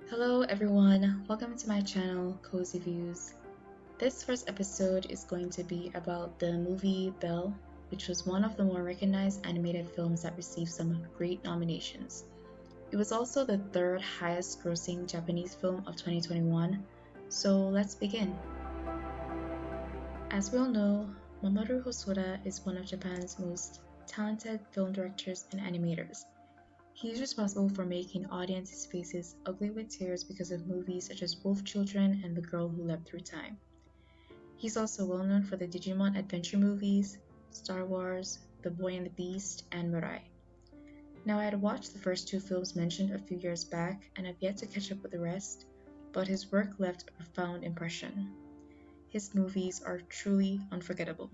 Hello everyone, welcome to my channel, Cozy Views. This first episode is going to be about the movie Belle, which was one of the more recognized animated films that received some great nominations. It was also the third highest grossing Japanese film of 2021, so let's begin. As we all know, Mamoru Hosoda is one of Japan's most talented film directors and animators. He is responsible for making audiences' faces ugly with tears because of movies such as Wolf Children and The Girl Who Leapt Through Time. He's also well known for the Digimon adventure movies, Star Wars, The Boy and the Beast, and Mirai. Now, I had watched the first two films mentioned a few years back and have yet to catch up with the rest, but his work left a profound impression. His movies are truly unforgettable.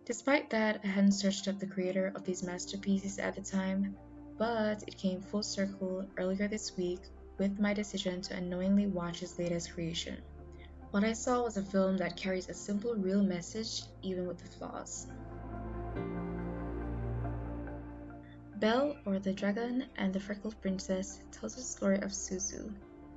Despite that, I hadn't searched up the creator of these masterpieces at the time, but it came full circle earlier this week with my decision to unknowingly watch his latest creation. What I saw was a film that carries a simple, real message, even with the flaws. Belle, or the Dragon and the Freckled Princess, tells the story of Suzu,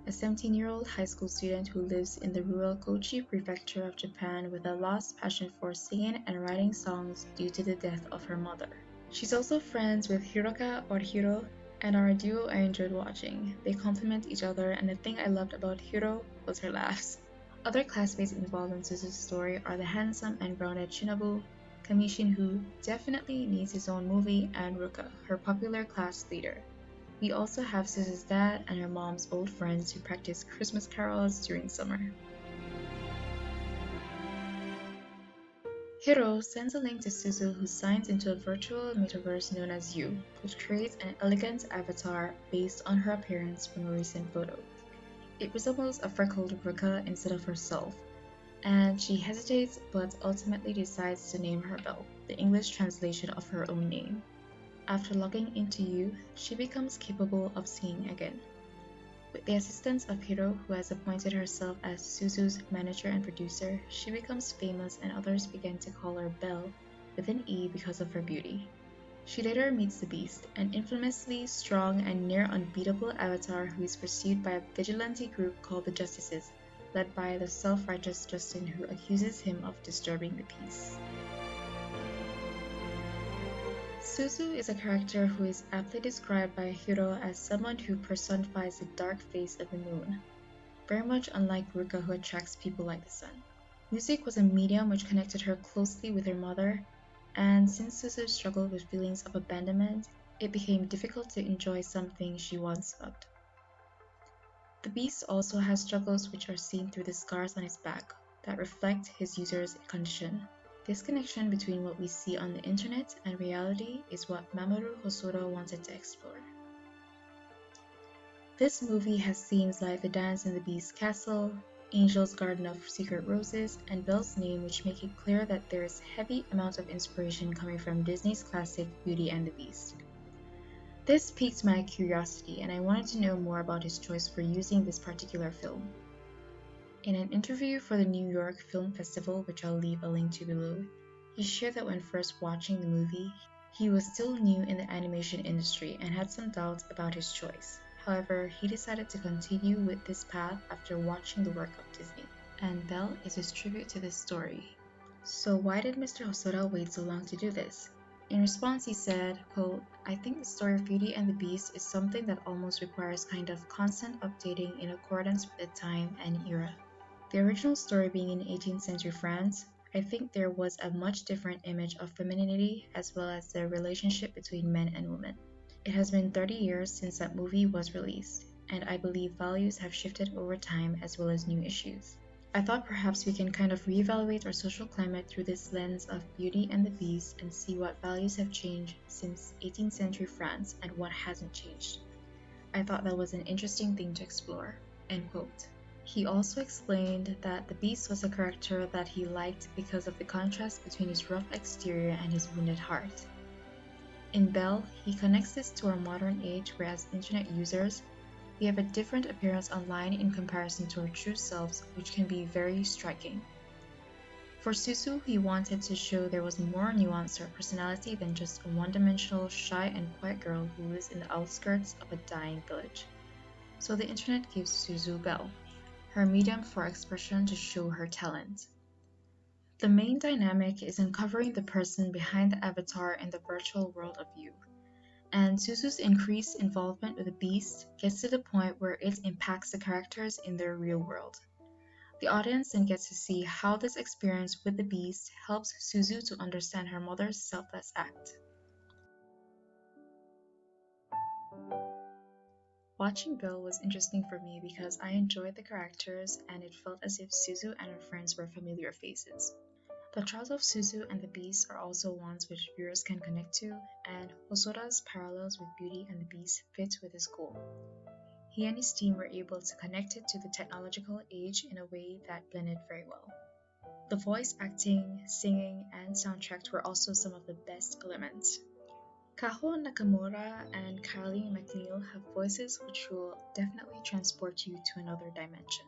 a 17-year-old high school student who lives in the rural Kochi prefecture of Japan with a lost passion for singing and writing songs due to the death of her mother. She's also friends with Hiroka or Hiro, and are a duo I enjoyed watching. They complement each other, and the thing I loved about Hiro was her laughs. Other classmates involved in Suzu's story are the handsome and grounded Shinobu, Kamishin, who definitely needs his own movie, and Ruka, her popular class leader. We also have Suzu's dad and her mom's old friends who practice Christmas carols during summer. Hiro sends a link to Suzu, who signs into a virtual metaverse known as You, which creates an elegant avatar based on her appearance from a recent photo. It resembles a freckled Ruka instead of herself, and she hesitates but ultimately decides to name her Belle, the English translation of her own name. After logging into You, she becomes capable of singing again. With the assistance of Hiro, who has appointed herself as Suzu's manager and producer, she becomes famous and others begin to call her Belle with an E because of her beauty. She later meets the Beast, an infamously strong and near unbeatable avatar who is pursued by a vigilante group called the Justices, led by the self-righteous Justin, who accuses him of disturbing the peace. Suzu is a character who is aptly described by Hiro as someone who personifies the dark face of the moon, very much unlike Ruka, who attracts people like the sun. Music was a medium which connected her closely with her mother, and since Suzu struggled with feelings of abandonment, it became difficult to enjoy something she once loved. The Beast also has struggles which are seen through the scars on his back that reflect his user's condition. This connection between what we see on the internet and reality is what Mamoru Hosoda wanted to explore. This movie has themes like the Dance in the Beast's Castle, Angel's Garden of Secret Roses, and Belle's Name, which make it clear that there is heavy amounts of inspiration coming from Disney's classic Beauty and the Beast. This piqued my curiosity, and I wanted to know more about his choice for using this particular film. In an interview for the New York Film Festival, which I'll leave a link to below, he shared that when first watching the movie, he was still new in the animation industry and had some doubts about his choice. However, he decided to continue with this path after watching the work of Disney, and Belle is his tribute to this story. So why did Mr. Hosoda wait so long to do this? In response, he said, quote, "I think the story of Beauty and the Beast is something that almost requires kind of constant updating in accordance with the time and era. The original story being in 18th century France, I think there was a much different image of femininity as well as the relationship between men and women. It has been 30 years since that movie was released, and I believe values have shifted over time as well as new issues. I thought perhaps we can kind of reevaluate our social climate through this lens of Beauty and the Beast and see what values have changed since 18th century France and what hasn't changed. I thought that was an interesting thing to explore." End quote. He also explained that the Beast was a character that he liked because of the contrast between his rough exterior and his wounded heart. In Belle, he connects this to our modern age, whereas internet users, we have a different appearance online in comparison to our true selves, which can be very striking. For Suzu, he wanted to show there was more nuance to her personality than just a one-dimensional, shy and quiet girl who lives in the outskirts of a dying village. So the internet gives Suzu Belle, her medium for expression to show her talent. The main dynamic is uncovering the person behind the avatar in the virtual world of you, and Suzu's increased involvement with the beast gets to the point where it impacts the characters in their real world. The audience then gets to see how this experience with the beast helps Suzu to understand her mother's selfless act. Watching Belle was interesting for me because I enjoyed the characters and it felt as if Suzu and her friends were familiar faces. The trials of Suzu and the Beast are also ones which viewers can connect to, and Hosoda's parallels with Beauty and the Beast fit with his goal. He and his team were able to connect it to the technological age in a way that blended very well. The voice acting, singing, and soundtrack were also some of the best elements. Kaho Nakamura and Kylie McNeil have voices which will definitely transport you to another dimension.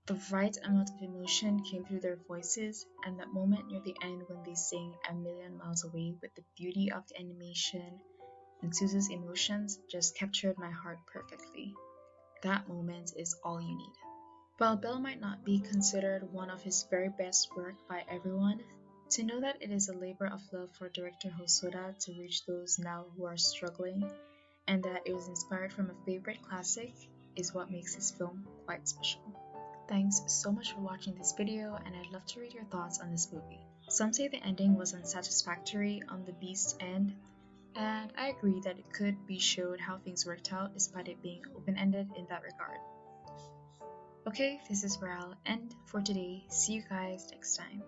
The right amount of emotion came through their voices, and that moment near the end when they sing A Million Miles Away with the beauty of the animation and Suzu's emotions just captured my heart perfectly. That moment is all you need. While Belle might not be considered one of his very best work by everyone, to know that it is a labor of love for director Hosoda to reach those now who are struggling, and that it was inspired from a favorite classic, is what makes this film quite special. Thanks so much for watching this video, and I'd love to read your thoughts on this movie. Some say the ending was unsatisfactory on the Beast's end, and I agree that it could be showed how things worked out despite it being open-ended in that regard. Okay, this is where I'll end for today. See you guys next time.